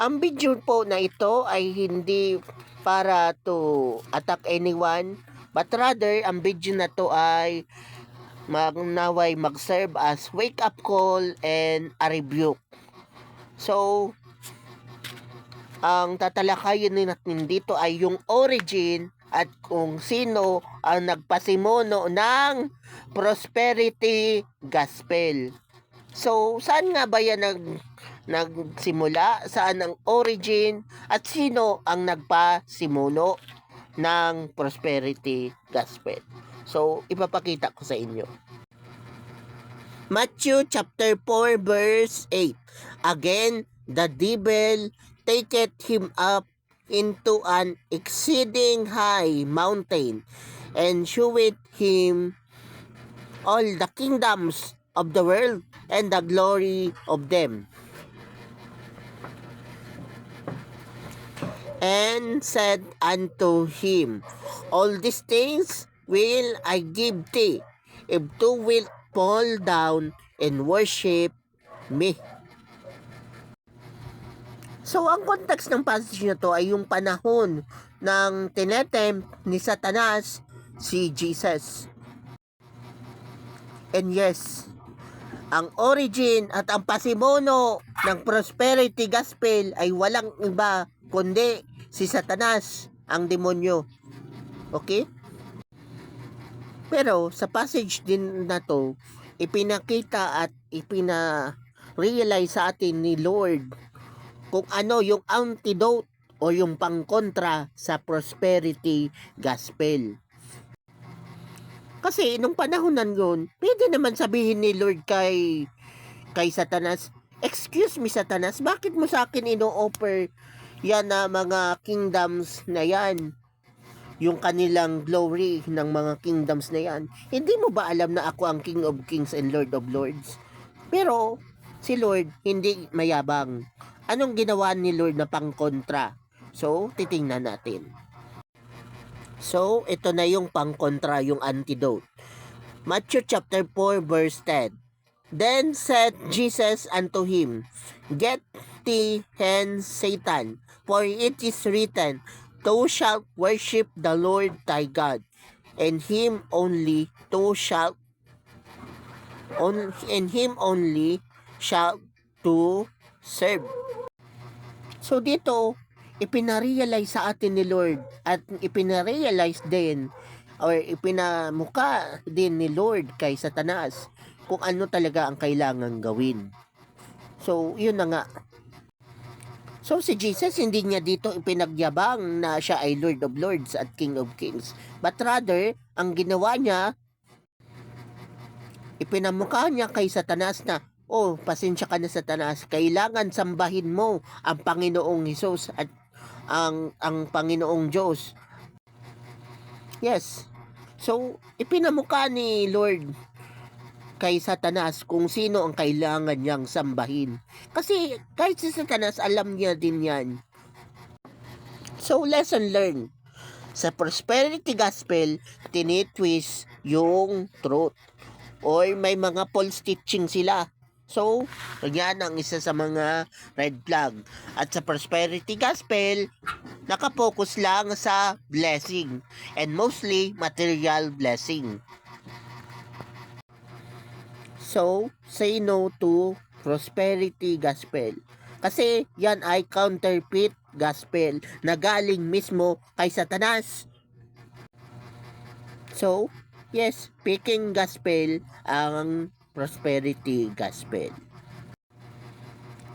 Ang video po na ito ay hindi para to attack anyone, but rather ang video na to ay naway mag-serve as wake up call and a rebuke. So, ang tatalakayin natin dito ay yung origin at kung sino ang nagpasimuno ng prosperity gospel. So, saan nga ba yan nagsimula? Saan ang origin? At sino ang nagpasimuno ng prosperity gospel? So, ipapakita ko sa inyo. Matthew chapter 4 verse 8. Again, the devil taketh him up into an exceeding high mountain and sheweth him all the kingdoms of the world and the glory of them. And said unto him, all these things will I give thee, if thou wilt fall down and worship me. So, ang context ng passage na to ay yung panahon ng tinetempt ni Satanas si Jesus. And yes, ang origin at ang pasimuno ng prosperity gospel ay walang iba kundi si Satanas, ang demonyo. Okay? Pero sa passage din na to, ipinakita at ipina-realize sa atin ni Lord kung ano yung antidote o yung pangkontra sa prosperity gospel. Kasi nung panahon nan yun, pwede naman sabihin ni Lord kay Satanas, excuse me Satanas, bakit mo sa akin ino-offer yan na mga kingdoms na yan? Yung kanilang glory ng mga kingdoms na yan. Hindi mo ba alam na ako ang King of Kings and Lord of Lords? Pero si Lord hindi mayabang. Anong ginawa ni Lord na pangkontra? So, titingnan natin. So, ito na yung pangkontra, yung antidote. Matthew chapter 4 verse 10. Then said Jesus unto him, get thee hence, Satan, for it is written, thou shalt worship the Lord thy God, and him only shalt to serve. So dito, ipinarealize sa atin ni Lord at ipinarealize din or ipinamuka din ni Lord kay Satanas kung ano talaga ang kailangan gawin. So, yun na nga. So, si Jesus hindi niya dito ipinagyabang na siya ay Lord of Lords at King of Kings. But rather, ang ginawa niya, ipinamukha niya kay Satanas na, oh, pasensya ka na Satanas, kailangan sambahin mo ang Panginoong Hesus at ang Panginoong Diyos. Yes. So, ipinamukha ni Lord kay Satanas kung sino ang kailangan niyang sambahin. Kasi kahit si Satanas, alam niya din yan. So, lesson learned. Sa prosperity gospel, tinitwist yung truth. Or may mga false teaching sila. So, yan ang isa sa mga red flag. At sa prosperity gospel, nakapokus lang sa blessing. And mostly, material blessing. So, say no to prosperity gospel. Kasi yan ay counterfeit gospel na galing mismo kay Satanas. So, yes, speaking gospel ang prosperity gospel.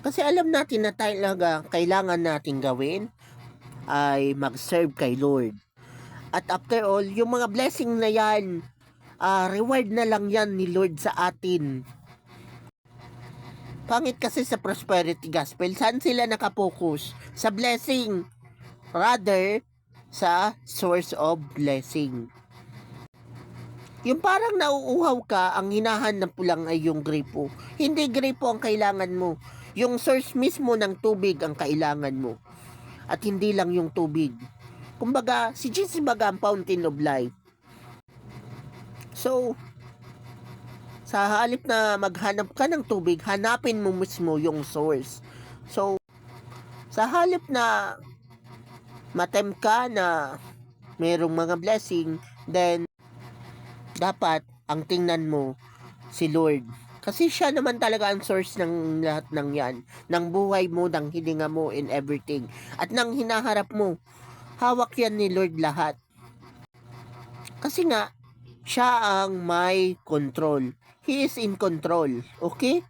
Kasi alam natin na talaga kailangan natin gawin ay mag-serve kay Lord. At after all, yung mga blessing na yan, reward na lang yan ni Lord sa atin. Pangit kasi sa prosperity gospel, saan sila nakapokus? Sa blessing, rather sa source of blessing. Yung parang nauuhaw ka, ang hinahanap mo lang ay yung gripo. Hindi gripo ang kailangan mo. Yung source mismo ng tubig ang kailangan mo. At hindi lang yung tubig. Kumbaga, si Jesus baga ang fountain of life. So, sa halip na maghanap ka ng tubig, hanapin mo mismo yung source. So, Sa halip na matempt ka na merong mga blessing, then dapat ang tingnan mo si Lord. Kasi siya naman talaga ang source ng lahat ng yan. Ng buhay mo, ng hininga mo, and everything. At ng hinaharap mo, hawak yan ni Lord lahat. Kasi nga, siya ang may control. He is in control. Okay?